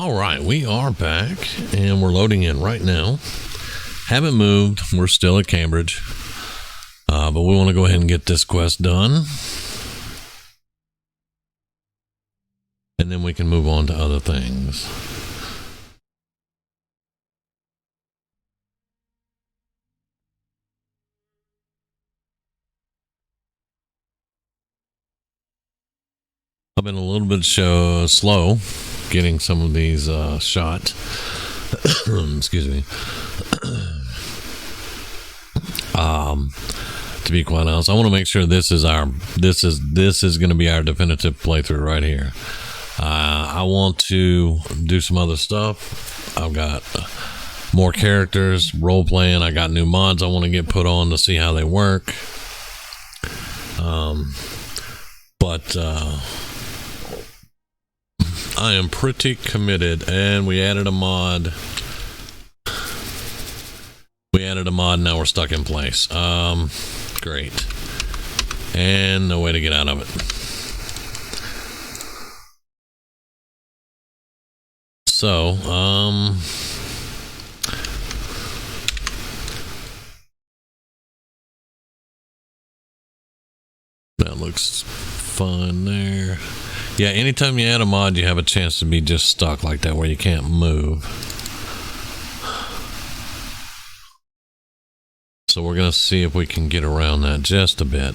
All right, we are back and we're loading in right now. Haven't moved. We're still at Cambridge, but we want to go ahead and get this quest done, and then we can move on to other things. I've been a little bit slow getting some of these shot. Excuse me. To be quite honest, I want to make sure this is going to be our definitive playthrough right here. I want to do some other stuff. I've got more characters, role playing. I got new mods I want to get put on to see how they work. But I am pretty committed, and we added a mod. Now we're stuck in place. Great. And no way to get out of it. So, that looks fun there. Yeah, anytime you add a mod, you have a chance to be just stuck like that where you can't move. So we're going to see if we can get around that just a bit.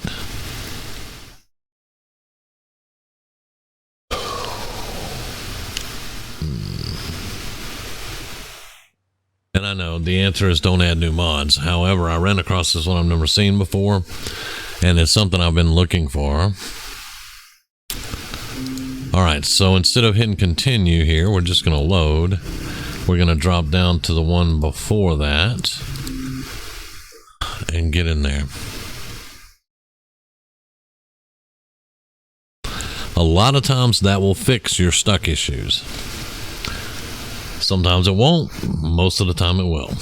And I know the answer is don't add new mods. However, I ran across this one I've never seen before, and it's something I've been looking for. Alright, so instead of hitting continue here, we're just going to load. We're going to drop down to the one before that and get in there. A lot of times that will fix your stuck issues. Sometimes it won't. Most of the time it will.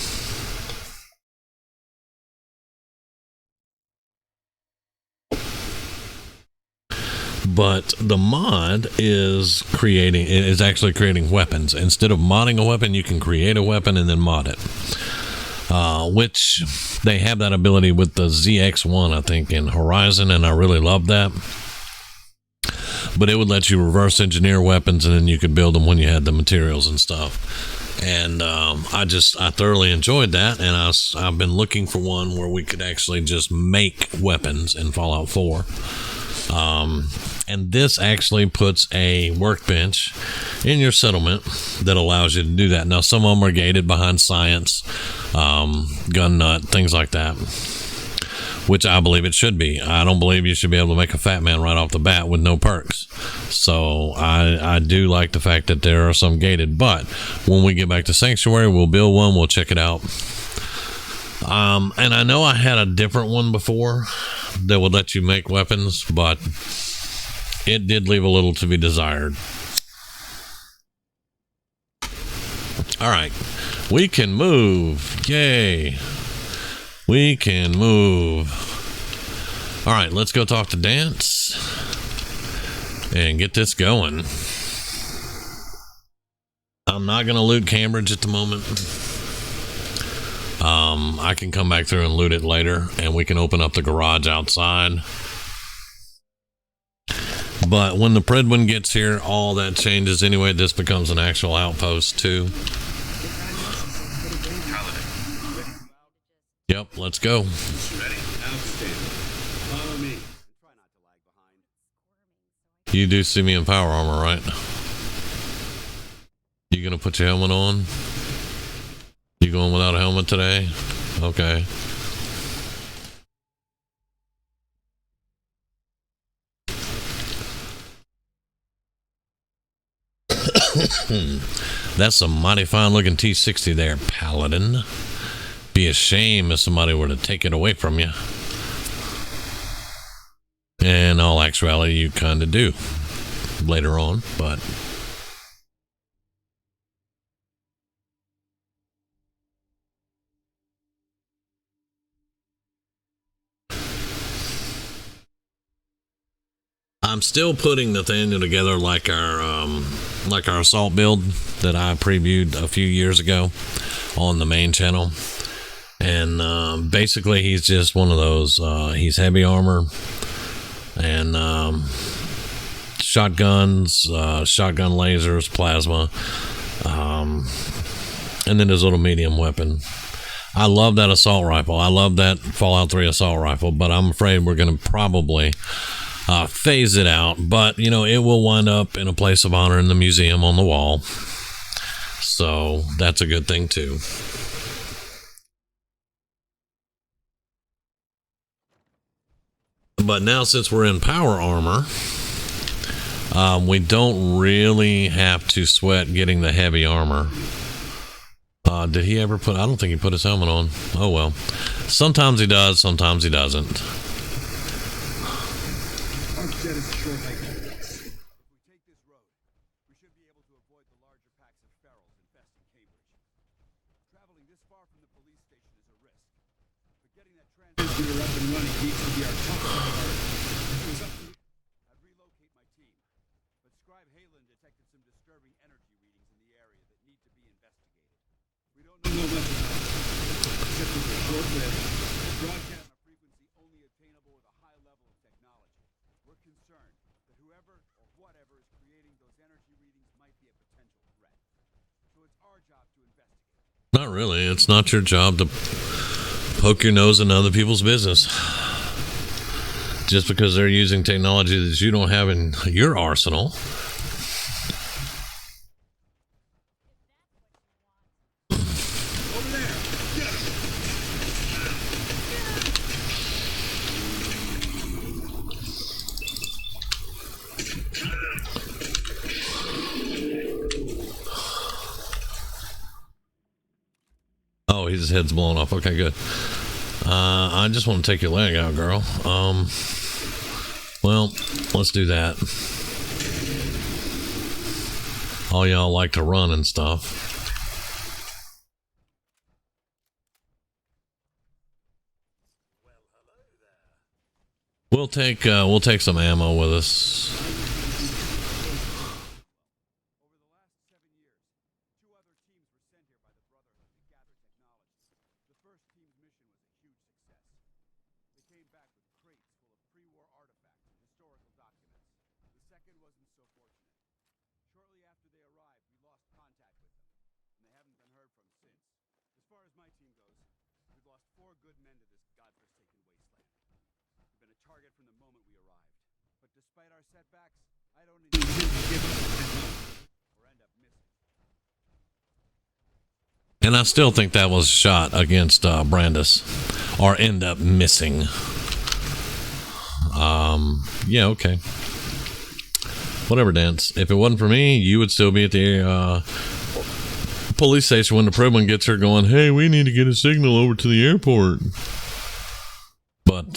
But the mod is actually creating weapons. Instead of modding a weapon, you can create a weapon and then mod it. Which they have that ability with the ZX1, I think, in Horizon, and I really love that. But it would let you reverse engineer weapons, and then you could build them when you had the materials and stuff. And I thoroughly enjoyed that, and I've been looking for one where we could actually just make weapons in Fallout 4. And this actually puts a workbench in your settlement that allows you to do that. Now, some of them are gated behind science, gun nut, things like that, which I believe it should be. I don't believe you should be able to make a fat man right off the bat with no perks. So I do like the fact that there are some gated, but when we get back to Sanctuary, we'll build one, we'll check it out. And I know I had a different one before that would let you make weapons, but it did leave a little to be desired. All right, we can move. Yay. We can move. All right, let's go talk to Dance and get this going. I'm not going to loot Cambridge at the moment. I can come back through and loot it later, and we can open up the garage outside. But when the Predwin gets here, all that changes anyway. This becomes an actual outpost too. Yep, let's go. You do see me in power armor, right? You gonna put your helmet on? You going without a helmet today? Okay. That's a mighty fine looking T60 there, Paladin. Be a shame if somebody were to take it away from you. In all actuality, you kind of do later on, but I'm still putting Nathaniel together like our like our assault build that I previewed a few years ago on the main channel. And basically he's just one of those, he's heavy armor and shotguns, shotgun lasers, plasma, and then his little medium weapon. I love that assault rifle. I love that Fallout 3 assault rifle, but I'm afraid we're going to probably phase it out. But, you know, it will wind up in a place of honor in the museum on the wall. So that's a good thing, too. But now, since we're in power armor, we don't really have to sweat getting the heavy armor. Did he ever put... I don't think he put his helmet on. Oh, well. Sometimes he does, sometimes he doesn't. Not really. It's not your job to poke your nose in other people's business. Just because they're using technology that you don't have in your arsenal. Oh, his head's blown off. Okay, good. I just want to take your leg out, girl. Well, let's do that. All y'all like to run and stuff. We'll take some ammo with us. And I still think that was shot against Brandis, or end up missing. Yeah, okay. Whatever, Dance. If it wasn't for me, you would still be at the police station when the Pruben gets her going, hey, we need to get a signal over to the airport. But,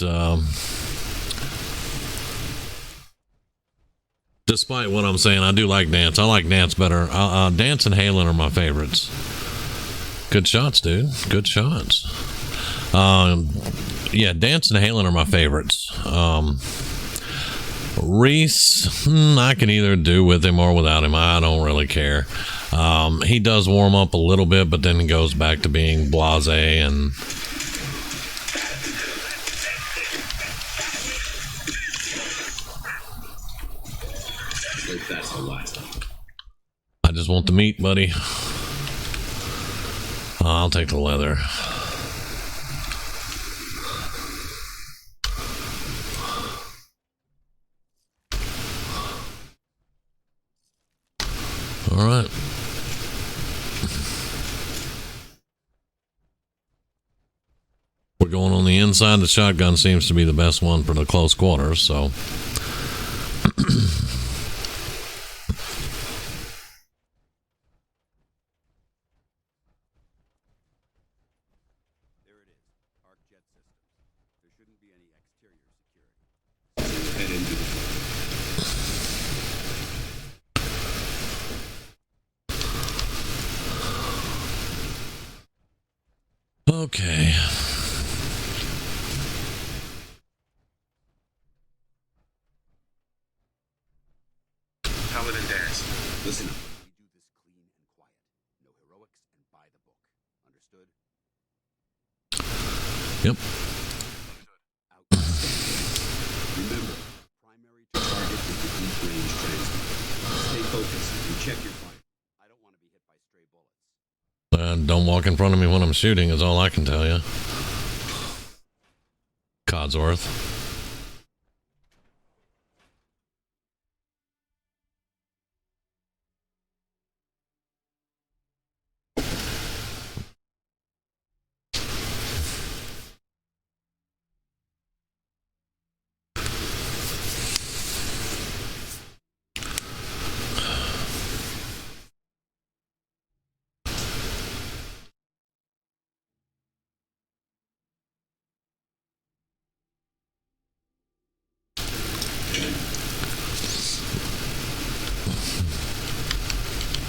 despite what I'm saying, I do like Dance. I like Dance better. Dance and Halen are my favorites. Good shots, dude. Good shots. Yeah, Dance and Halen are my favorites. Reese, I can either do with him or without him. I don't really care. He does warm up a little bit, but then goes back to being blasé and... I just want the meat, buddy. I'll take the leather. All right. We're going on the inside. The shotgun seems to be the best one for the close quarters, so... Okay. Paladin Dance. Listen up. We do this clean and quiet. No heroics and by the book. Understood? Yep. Remember, primary target is the deep range transmitter. Stay focused and check your fire. I don't want to be hit by stray bullets. Don't walk in front of me when I'm shooting is all I can tell you. Codsworth.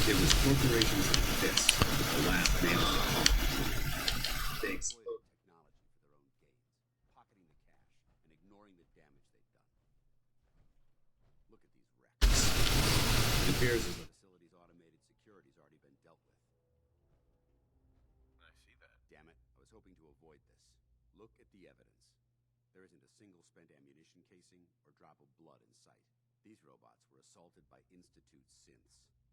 It was corporations like this, the last man of the company. They exploit technology for their own gains, pocketing the cash and ignoring the damage they've done. Look at these wrecks. It appears as though the facility's automated security's already been dealt with. I see that. Damn it, I was hoping to avoid this. Look at the evidence. There isn't a single spent ammunition casing or drop of blood in sight. These robots were assaulted by Institute synths.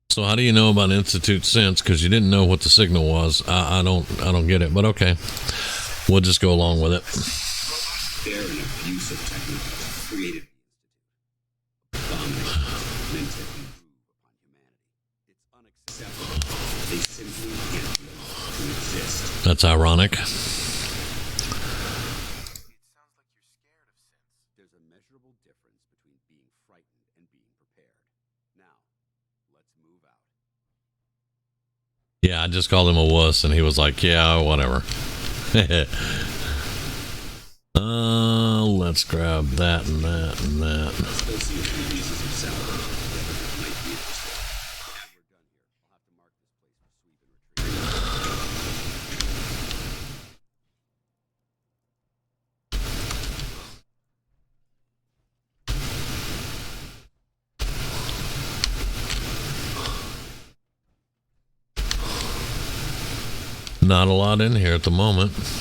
So how do you know about Institute Sense? Because you didn't know what the signal was. I don't get it, but okay. We'll just go along with it. They're an abuse of technology created by the Institute. Abomination meant to improve upon humanity. It's unacceptable. They simply can't live to exist. That's ironic. It sounds like you're scared of synths. There's a measurable difference between being frightened and being prepared. Now, let's move out. Yeah, I just called him a wuss, and he was like, yeah, whatever. Let's grab that and that and that. Let's go see a few pieces of salvage that might be interesting. After we're done here, I'll have to mark this place for sweep and retrieve. Not a lot in here at the moment. Looks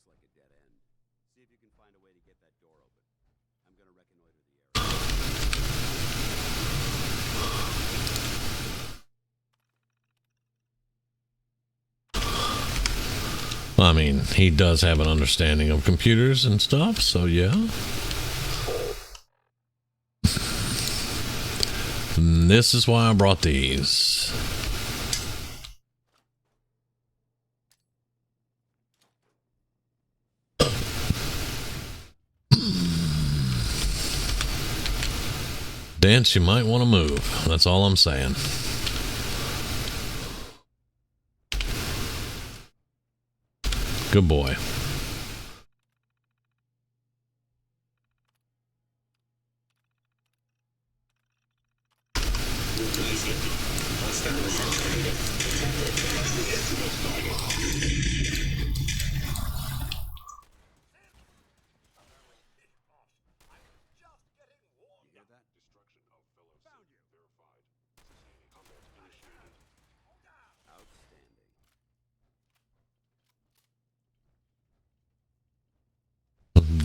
like a dead end. See if you can find a way to get that door open. I'm gonna reconnoiter the area. I mean, he does have an understanding of computers and stuff, so yeah. And this is why I brought these. Dance, you might want to move. That's all I'm saying. Good boy.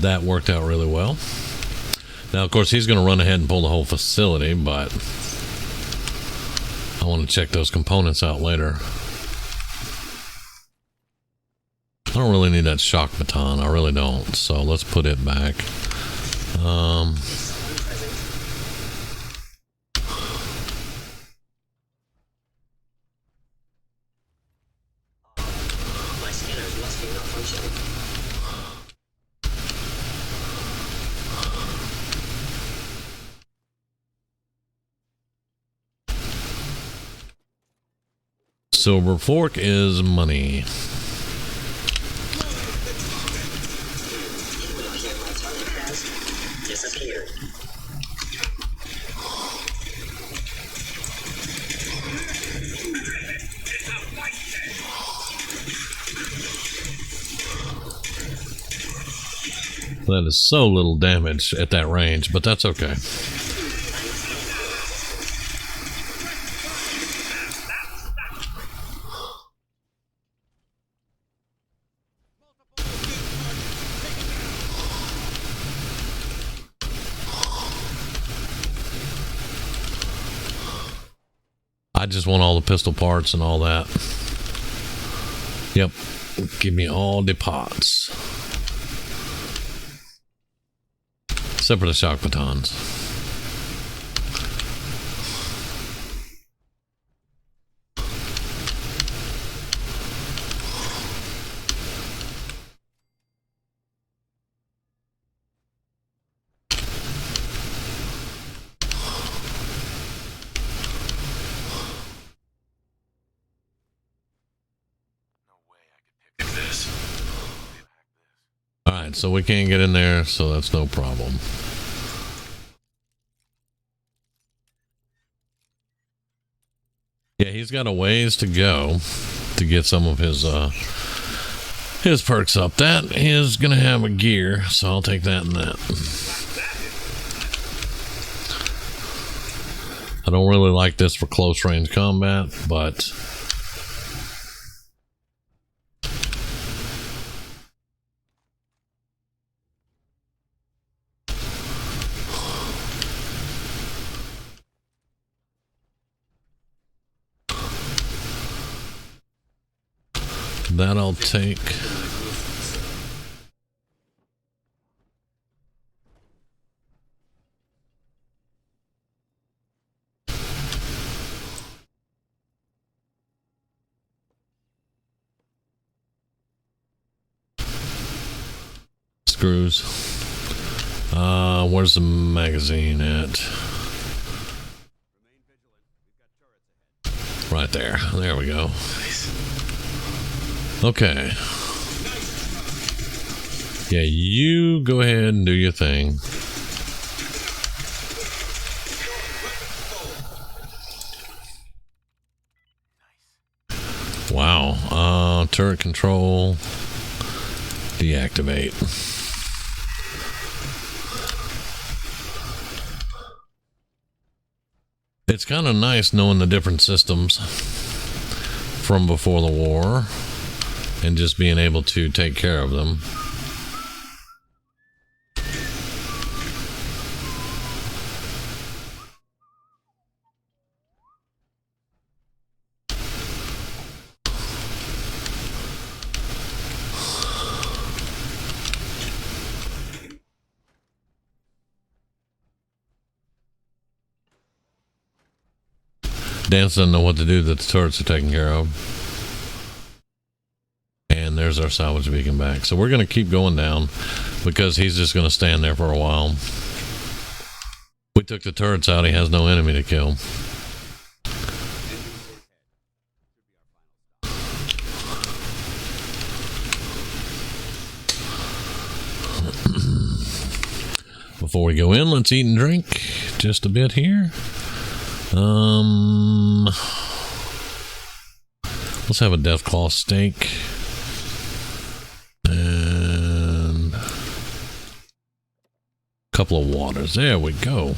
That worked out really well. Now, of course, he's going to run ahead and pull the whole facility, but I want to check those components out later. I don't really need that shock baton. I really don't. So let's put it back. My scanners must be malfunctioning. Silver fork is money. Disappeared. That is so little damage at that range, but that's okay. I just want all the pistol parts and all that. Yep. Give me all the parts. Except for the shock batons. Alright, so we can't get in there, so that's no problem. Yeah, he's got a ways to go to get some of his perks up. That is gonna have a gear, so I'll take that and that. I don't really like this for close range combat, but that I'll take. Screws. Where's the magazine at? Right there. There we go. Okay. Yeah, you go ahead and do your thing. Wow. Turret control. Deactivate. It's kind of nice knowing the different systems from before the war and just being able to take care of them. Dance doesn't know what to do that the turrets are taken care of. And there's our salvage beacon back. So we're going to keep going down because he's just going to stand there for a while. We took the turrets out. He has no enemy to kill. Before we go in, let's eat and drink just a bit here. Let's have a Deathclaw steak and a couple of waters. There we go.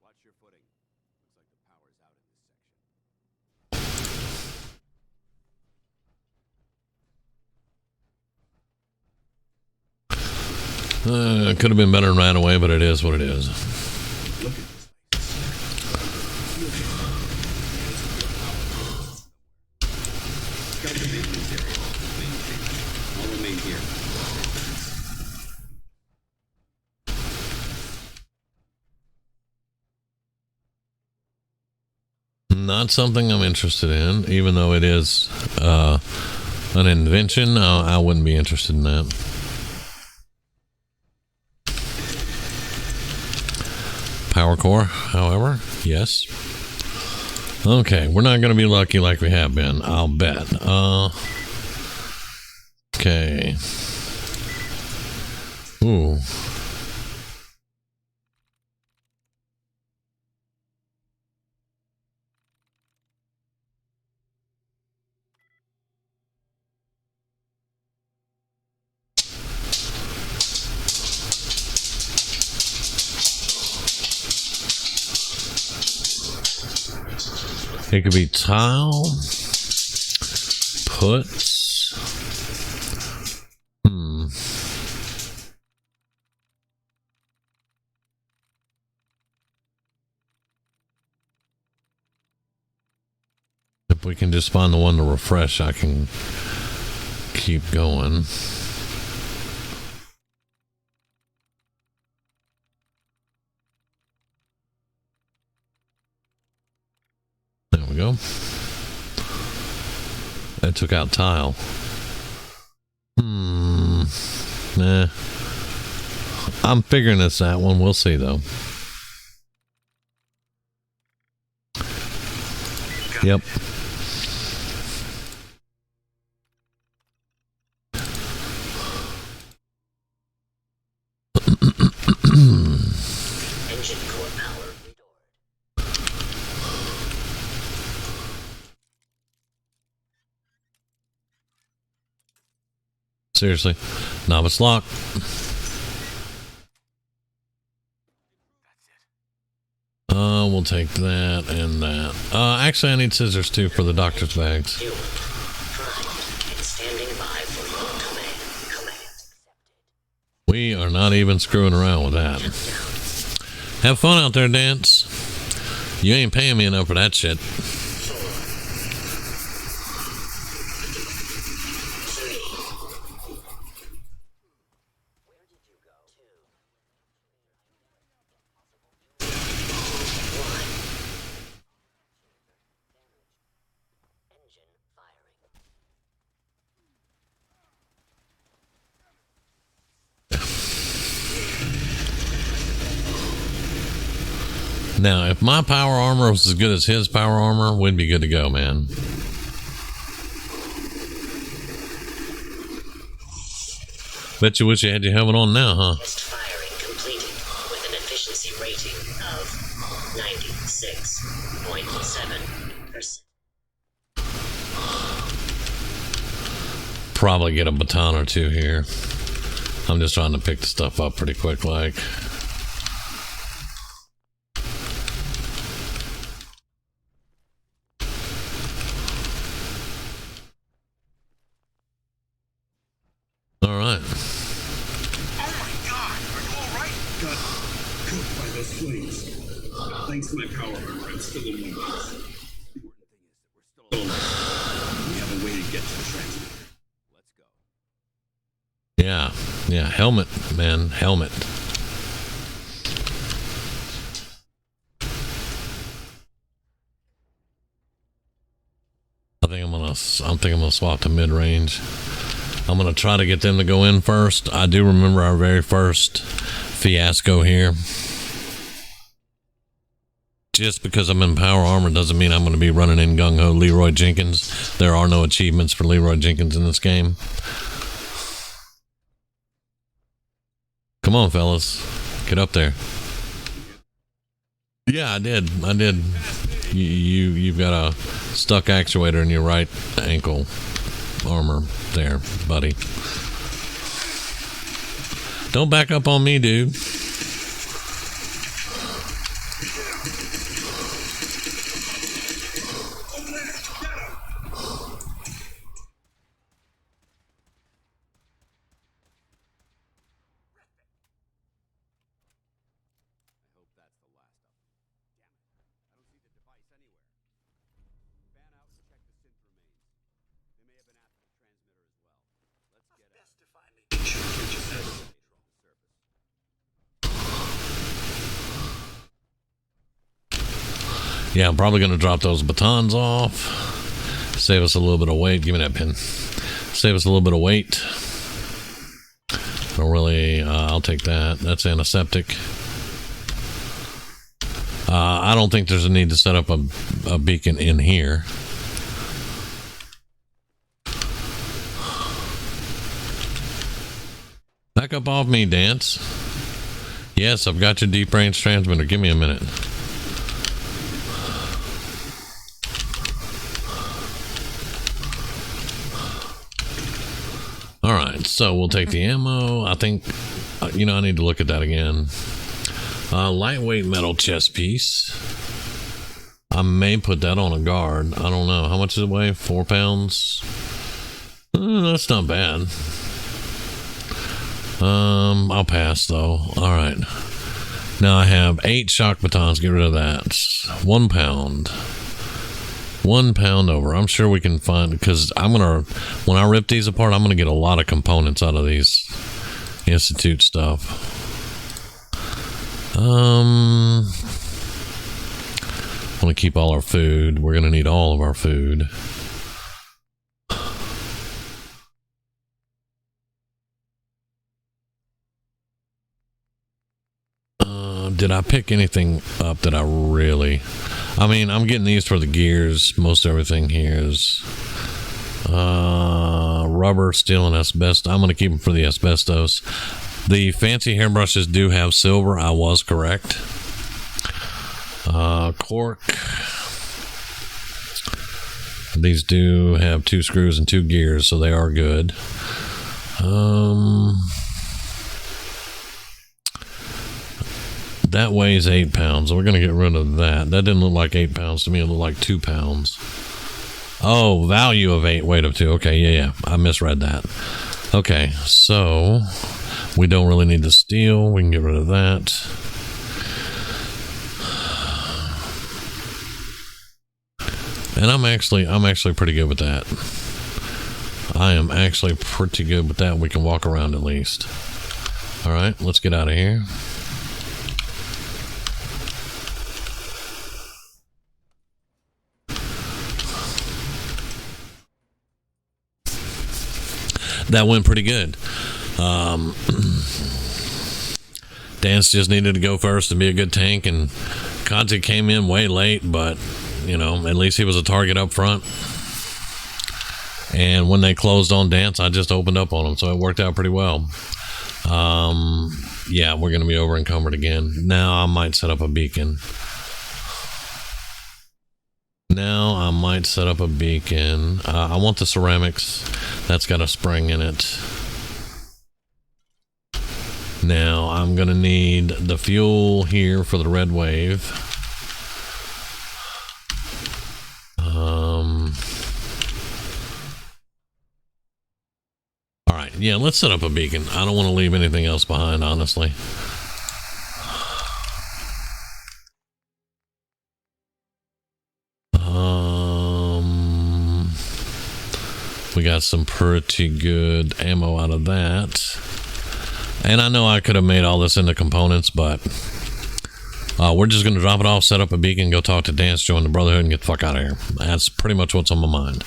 Watch your footing. Looks like the power's out in this section. It could have been better than ran away, but it is what it is. Look at this place. Scout the maintenance area. I'll remain here. Not something I'm interested in, even though it is an invention. I wouldn't be interested in that. Power core, however, yes. Okay, we're not going to be lucky like we have been, I'll bet. Okay. Ooh. It could be tile. puts. If we can just find the one to refresh, I can keep going. There we go. I took out tile. Nah. I'm figuring it's that one. We'll see though. Yep. Engine core power restored. Seriously. Novice lock. We'll take that and that. Actually, I need scissors too for the doctor's bags. Fuel. Primed and standing by for your command. Command accepted. We are not even screwing around with that. Have fun out there, Dance. You ain't paying me enough for that shit. 4, 3. Where did you go? 2. 1. Engine firing. Now, if my power armor was as good as his power armor, we'd be good to go, man. Bet you wish you had your helmet on now, huh? Test firing completed with an efficiency rating of 96.7%. Probably get a baton or two here. I'm just trying to pick the stuff up pretty quick, like. All right. Oh my god, are you alright? Got cooked by those flames. Thanks to my power armor, I'm still in one piece. The important thing is that we're still alive. We have a way to get to the transmitter. Let's go. Yeah, helmet, man, helmet. I'm thinking I'm gonna swap to mid-range. I'm gonna try to get them to go in first. I do remember our very first fiasco here. Just because I'm in power armor doesn't mean I'm gonna be running in gung-ho Leroy Jenkins. There are no achievements for Leroy Jenkins in this game. Come on, fellas. Get up there. Yeah, I did. You've got a stuck actuator in your right ankle armor there, buddy. Don't back up on me, dude. Yeah, I'm probably going to drop those batons off. Save us a little bit of weight. Give me that pin. Save us a little bit of weight. Don't really, I'll take that. That's antiseptic. I don't think there's a need to set up a beacon in here. Back up off me, Dance. Yes, I've got your deep range transmitter. Give me a minute. Alright, so we'll take the ammo. I think, I need to look at that again. Lightweight metal chest piece. I may put that on a guard. I don't know. How much does it weigh? 4 pounds? That's not bad. I'll pass though. All right. Now I have 8 shock batons. Get rid of that. 1 pound. 1 pound over. I'm sure we can find, because when I rip these apart, I'm gonna get a lot of components out of these Institute stuff. I want to keep all our food. We're gonna need all of our food. Did I pick anything up that I really... I mean, I'm getting these for the gears. Most everything here is rubber, steel, and asbestos. I'm going to keep them for the asbestos. The fancy hairbrushes do have silver. I was correct. Cork. These do have 2 screws and 2 gears, so they are good. That weighs 8 pounds. So we're going to get rid of that. That didn't look like 8 pounds to me. It looked like 2 pounds. Oh, value of 8, weight of 2. Okay, yeah. I misread that. Okay, so we don't really need the steel. We can get rid of that. And I'm actually pretty good with that. I am actually pretty good with that. We can walk around at least. All right, let's get out of here. That went pretty good. Dance just needed to go first and be a good tank, and Conti came in way late, but you know, at least he was a target up front. And when they closed on Dance, I just opened up on him, so it worked out pretty well. Yeah, we're going to be over encumbered again. Now I might set up a beacon. I want the ceramics. That's got a spring in it. Now I'm going to need the fuel here for the red wave. All right. Yeah, let's set up a beacon. I don't want to leave anything else behind, honestly. We got some pretty good ammo out of that. And I know I could have made all this into components, but we're just going to drop it off, set up a beacon, go talk to Dance, join the Brotherhood, and get the fuck out of here. That's pretty much what's on my mind.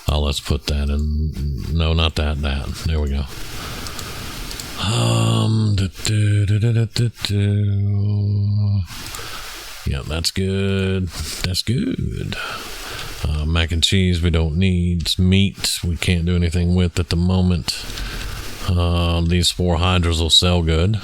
Let's put that in. No, not that. There we go. Yeah, that's good. That's good. Mac and cheese we don't need. Meat we can't do anything with at the moment. These 4 hydras will sell good.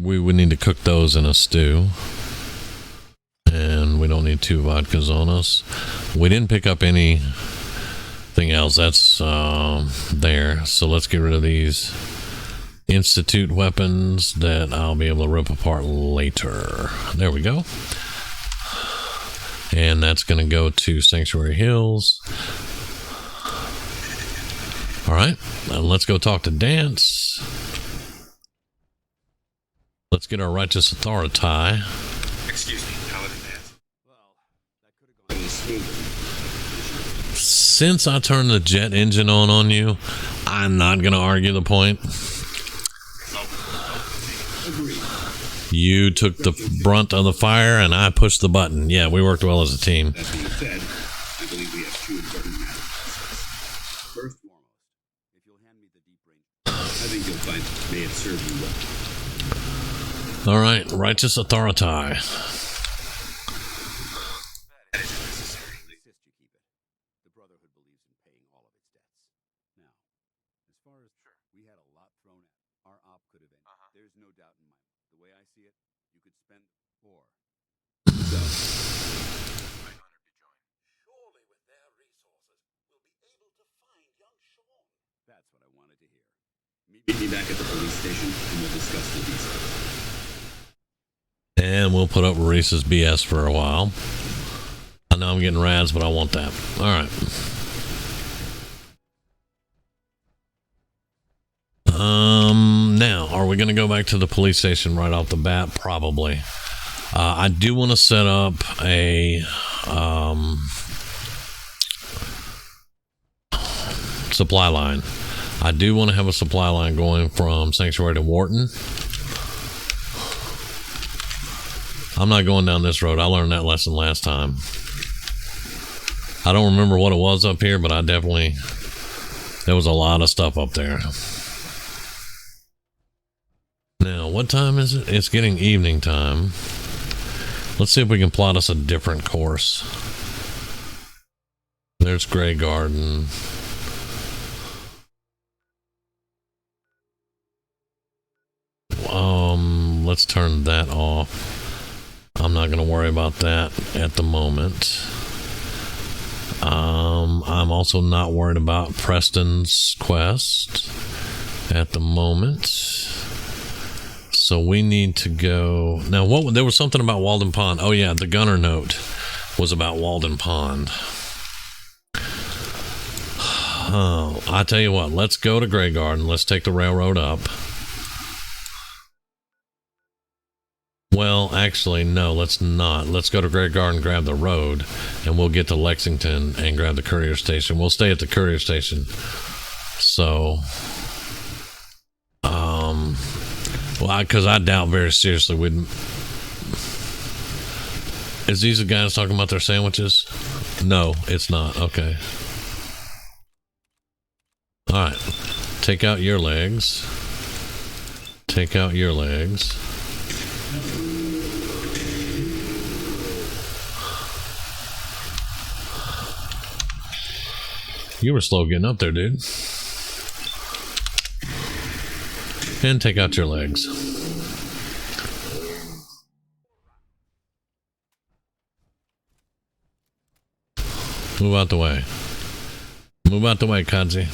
We would need to cook those in a stew. And we don't need 2 vodkas on us. We didn't pick up anything else. That's there. So let's get rid of these Institute weapons that I'll be able to rip apart later. There we go. And that's going to go to Sanctuary Hills. All right. Let's go talk to Dance. Let's get our righteous authority. Excuse me, Paladin Dance. Well, that could have gone smoother. Since I turned the jet engine on you, I'm not going to argue the point. Agreed. You took the brunt of the fire, and I pushed the button. Yeah, we worked well as a team. That being said, I believe we have 2 important matters. First and foremost, if you'll hand me the deep range, I think you'll find it may have served you well. All right, righteous authority. That isn't necessary. I insist you keep it. The Brotherhood believes in paying all of its debts. Now, as far as we had a lot thrown at our op could have ended. There's no doubt in my mind. The way I see it, you could spend 4. So, I'm honored to join. Surely That's what I wanted to hear. Meet me back at the police station and we'll discuss the details. And we'll put up Reese's BS for a while. I know I'm getting rads, but I want that. All right. Now, are we going to go back to the police station right off the bat? Probably. I do want to set up a supply line. I do want to have a supply line going from Sanctuary to Wharton. I'm not going down this road. I learned that lesson last time. I don't remember what it was up here, but there was a lot of stuff up there. Now, what time is it? It's getting evening time. Let's see if we can plot us a different course. There's Grey Garden. Let's turn that off. I'm not going to worry about that at the moment. I'm also not worried about Preston's quest at the moment. So we need to go now. There was something about Walden Pond. Oh yeah, the gunner note was about Walden Pond. Oh, I tell you what, let's go to Grey Garden. Let's take the railroad up. Well, actually, no, let's not. Let's go to Grey Garden, grab the road, and we'll get to Lexington and grab the courier station. We'll stay at the courier station. So, well, because I doubt very seriously we'd... Is these the guys talking about their sandwiches? No, it's not. Okay. Alright. Take out your legs. Take out your legs. You were slow getting up there, dude. And take out your legs. Move out the way. Move out the way, Kadzi.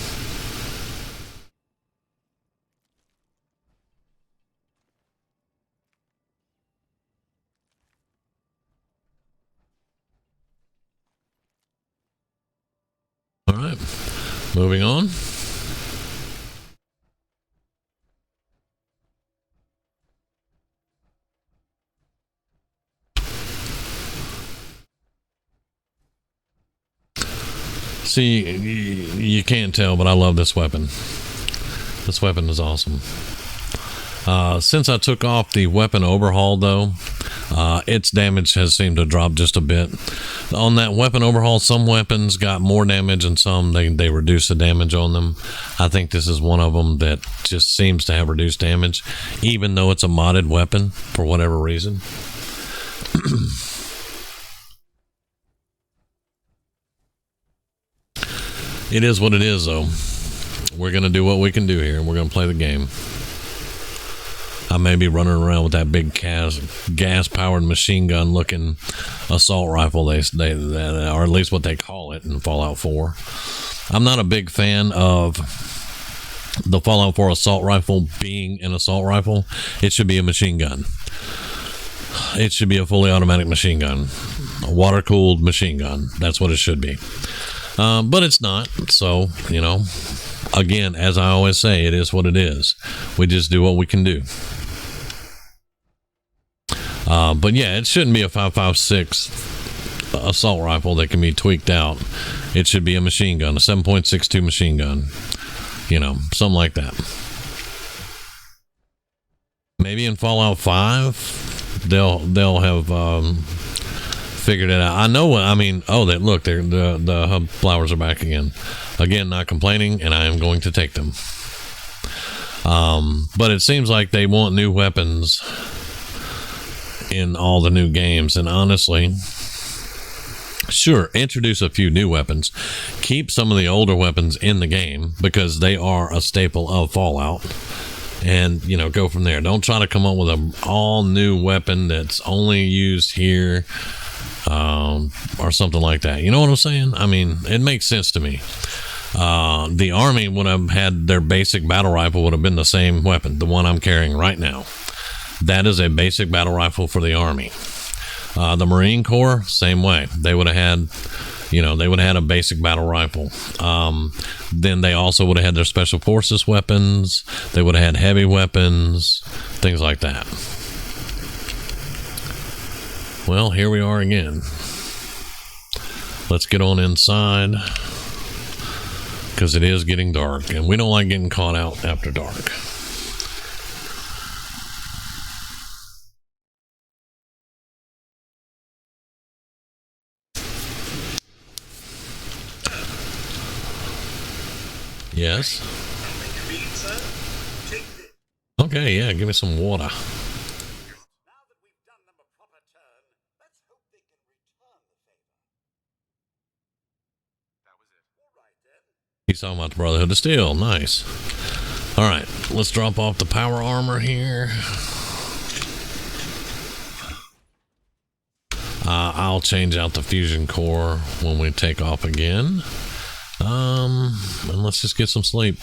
All right, moving on. See, you can't tell, but I love this weapon. This weapon is awesome. Since I took off the weapon overhaul, though, its damage has seemed to drop just a bit. On that weapon overhaul, some weapons got more damage and some they reduced the damage on them. I think this is one of them that just seems to have reduced damage, even though it's a modded weapon for whatever reason. It is what it is, though. We're going to do what we can do here. We're going to play the game. I may be running around with that big gas-powered machine gun-looking assault rifle, or at least what they call it in Fallout 4. I'm not a big fan of the Fallout 4 assault rifle being an assault rifle. It should be a machine gun. It should be a fully automatic machine gun. A water-cooled machine gun. That's what it should be. But it's not. So, you know, again, as I always say, it is what it is. We just do what we can do. But yeah, it shouldn't be a 5.56 assault rifle that can be tweaked out. It should be a machine gun, a 7.62 machine gun. You know, something like that. Maybe in Fallout 5, they'll have figured it out. I know. I mean, oh, look, the hub flowers are back again. Again, not complaining, and I am going to take them. But it seems like they want new weapons in all the new games, and honestly, sure, introduce a few new weapons. Keep some of the older weapons in the game because they are a staple of Fallout. And, you know, go from there. Don't try to come up with an all-new weapon that's only used here. Or something like that. You know what I'm saying? I mean, it makes sense to me. The army would have had their basic battle rifle would have been the same weapon, the one I'm carrying right now. That is a basic battle rifle for the army. The Marine Corps, same way. They would have had, they would have had a basic battle rifle. Then they also would have had their special forces weapons. They would have had heavy weapons, things like that. Well, here we are again. Let's get on inside, because it is getting dark, and we don't like getting caught out after dark. Yes. Okay, yeah, give me some water. He's talking about the Brotherhood of Steel. Nice. All right, let's drop off the power armor here. I'll change out the fusion core when we take off again. And let's just get some sleep.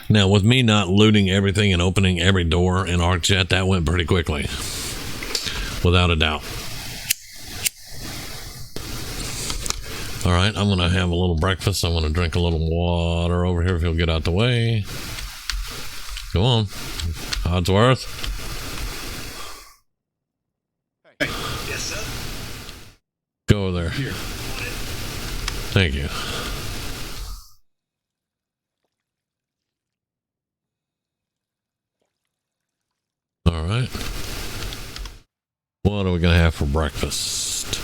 Now, with me not looting everything and opening every door in ArcJet, that went pretty quickly. Without a doubt. All right, I'm going to have a little breakfast. I'm going to drink a little water over here if you'll get out the way. Come on. Codsworth. Hey. Yes, sir. Go over there. Here. Thank you. All right. What are we going to have for breakfast?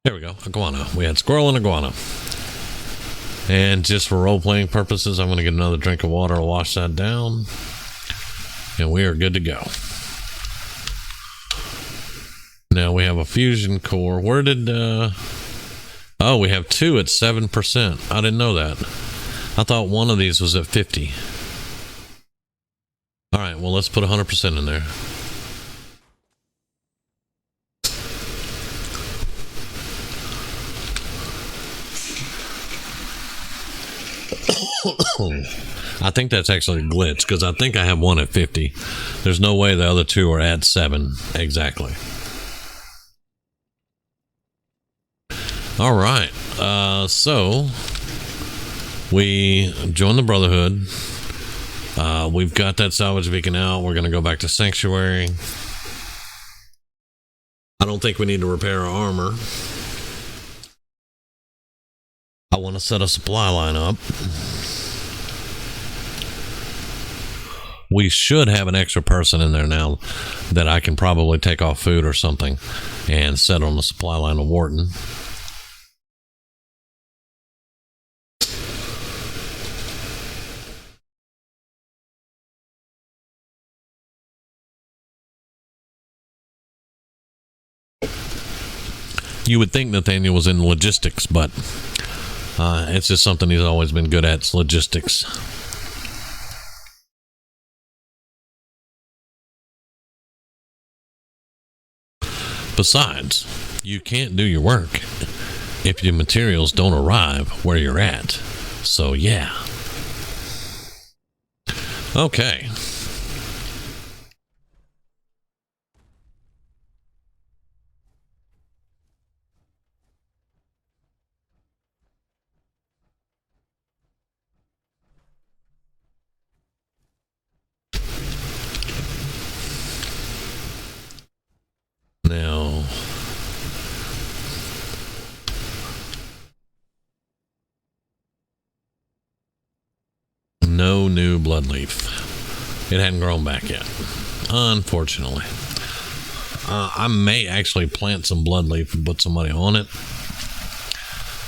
There we go. Iguana. We had squirrel and iguana. And just for role-playing purposes, I'm going to get another drink of water, wash that down. And we are good to go. Now we have a fusion core. Where did... Oh, we have two at 7%. I didn't know that. I thought one of these was at 50. All right, well, let's put 100% in there. I think that's actually a glitch, because I think I have one at 50. There's no way the other two are at 7 exactly. All right, so we joined the Brotherhood. We've got that salvage beacon out. We're going to go back to Sanctuary. I don't think we need to repair our armor. I want to set a supply line up. We should have an extra person in there now that I can probably take off food or something and set on the supply line of Wharton. You would think Nathaniel was in logistics, but it's just something he's always been good at, logistics. Besides, you can't do your work if your materials don't arrive where you're at. So, yeah. Okay. Now, no new blood leaf. It hadn't grown back yet, unfortunately. I may actually plant some blood leaf and put somebody on it,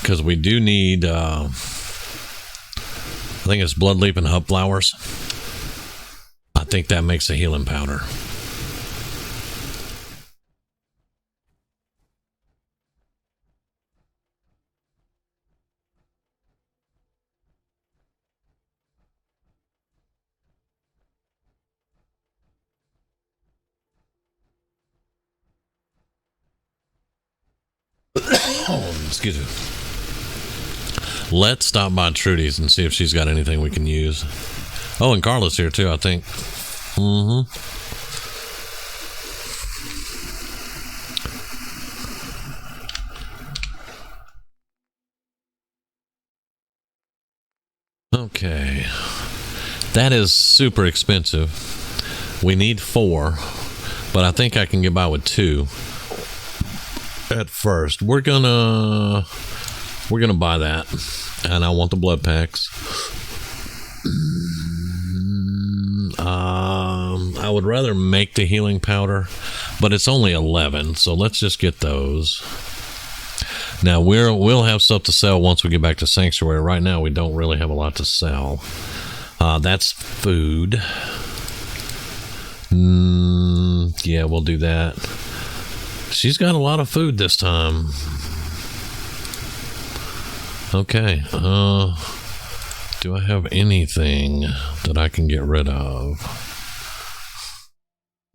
because we do need, I think it's blood leaf and hub flowers. I think that makes a healing powder. Excuse me. Let's stop by Trudy's and see if she's got anything we can use. Oh, and Carla's here too, I think. Okay. That is super expensive. We need 4, but I think I can get by with 2 at first. We're gonna buy that, and I want the blood packs. I would rather make the healing powder, but it's only 11, so let's just get those. Now we'll have stuff to sell once we get back to Sanctuary. Right now we don't really have a lot to sell. That's food. Yeah, we'll do that. She's got a lot of food this time. Okay. Do I have anything that I can get rid of?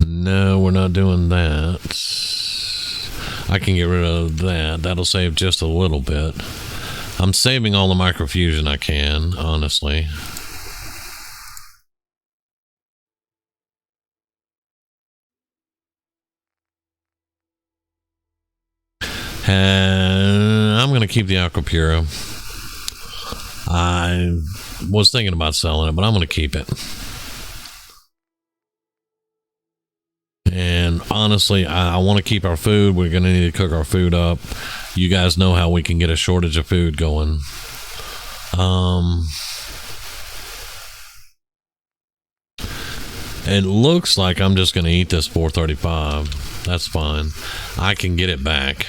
No, we're not doing that. I can get rid of that. That'll save just a little bit. I'm saving all the microfusion I can, honestly. I'm going to keep the Aquapura. I was thinking about selling it, but I'm going to keep it. And honestly, I want to keep our food. We're going to need to cook our food up. You guys know how we can get a shortage of food going. It looks like I'm just going to eat this 435. That's fine. I can get it back.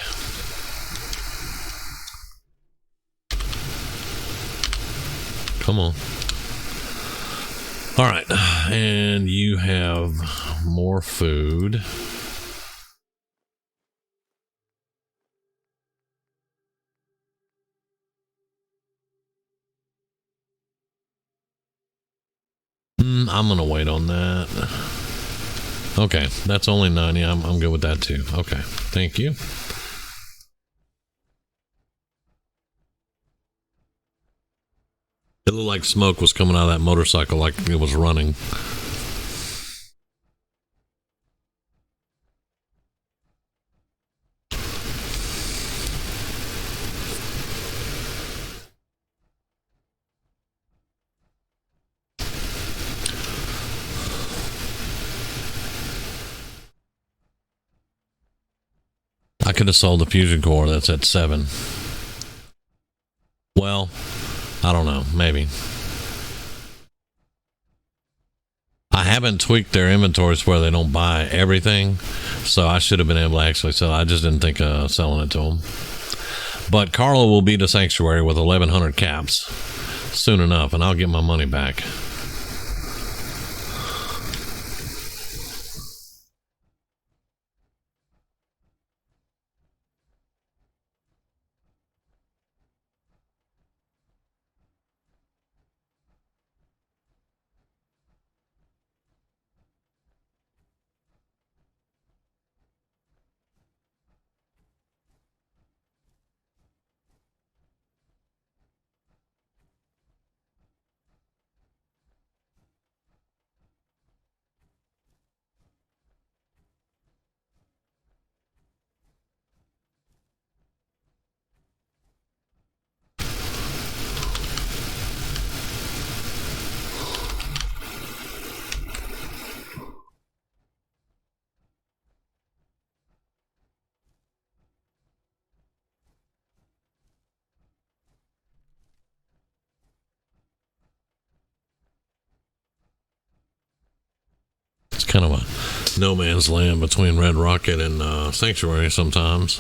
Come on. All right. And you have more food. I'm going to wait on that. Okay. That's only 90. I'm good with that too. Okay. Thank you. It looked like smoke was coming out of that motorcycle like it was running. I could have sold the fusion core. That's at 7. Well, I don't know. Maybe. I haven't tweaked their inventories where they don't buy everything, so I should have been able to actually sell. I just didn't think of selling it to them. But Carla will be to Sanctuary with 1,100 caps soon enough, and I'll get my money back. It's kind of a no man's land between Red Rocket and Sanctuary sometimes.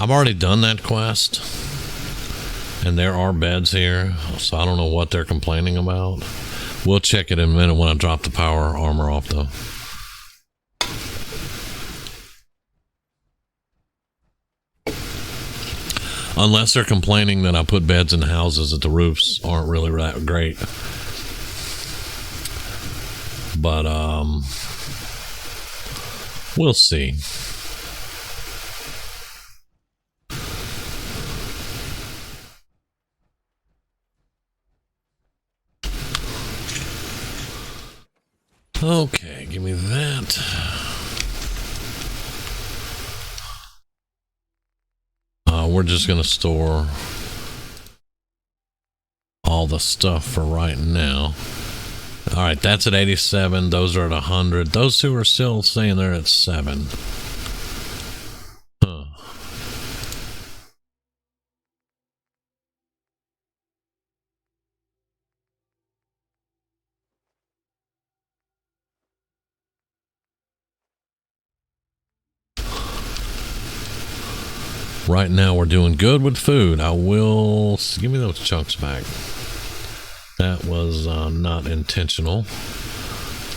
I've already done that quest, and there are beds here, so I don't know what they're complaining about. We'll check it in a minute when I drop the power armor off, though. Unless they're complaining that I put beds in houses that the roofs aren't really that great. But we'll see. Okay, give me that. We're just going to store all the stuff for right now. All right, that's at 87. Those are at 100. Those two are still saying they're at 7. Huh. Right now we're doing good with food. I will give me those chunks back. That was not intentional.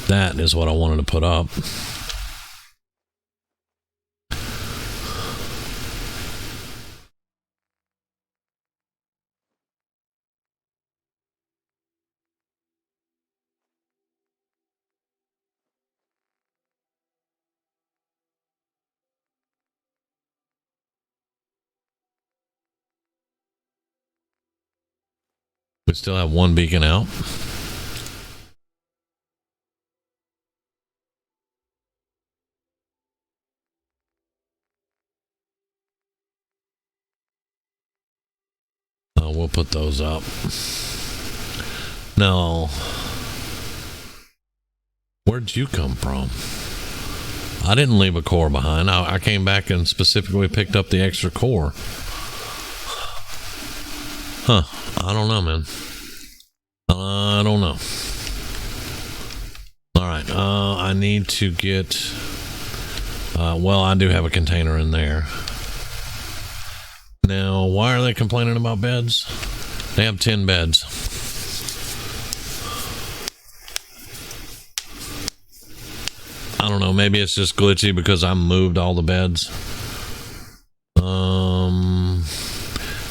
That is what I wanted to put up. We still have one beacon out. We'll put those up. Now, where'd you come from? I didn't leave a core behind. I came back and specifically picked up the extra core. Huh. I don't know, man. I don't know. Alright, I need to get... well, I do have a container in there. Now, why are they complaining about beds? They have 10 beds. I don't know, maybe it's just glitchy because I moved all the beds.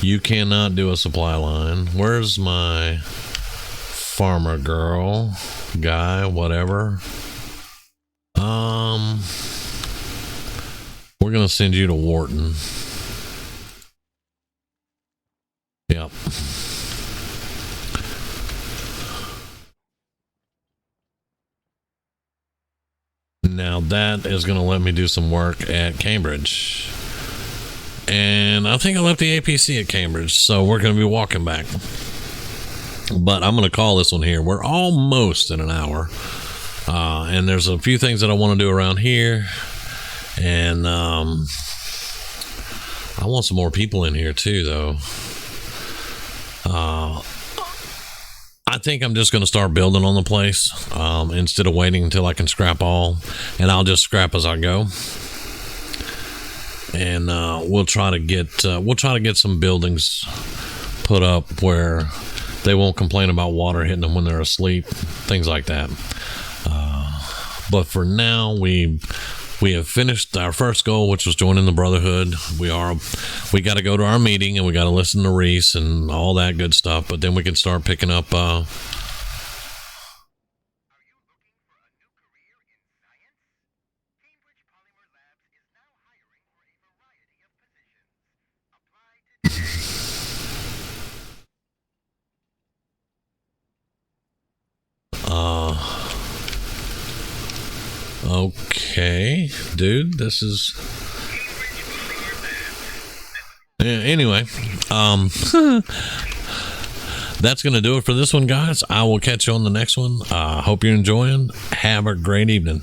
You cannot do a supply line. Where's my farmer girl, guy, whatever? We're gonna send you to Wharton. Yep. Now that is going to let me do some work at Cambridge. And I think I left the APC at Cambridge, so we're going to be walking back. But I'm going to call this one here. We're almost in an hour. And there's a few things that I want to do around here. And I want some more people in here too, though. I think I'm just going to start building on the place instead of waiting until I can scrap all, and I'll just scrap as I go. And we'll try to get some buildings put up where they won't complain about water hitting them when they're asleep, things like that. But for now, we have finished our first goal, which was joining the Brotherhood. We got to go to our meeting and we got to listen to Reese and all that good stuff. But then we can start picking up. Okay, dude, this is... Anyway, that's going to do it for this one, guys. I will catch you on the next one. Hope you're enjoying. Have a great evening.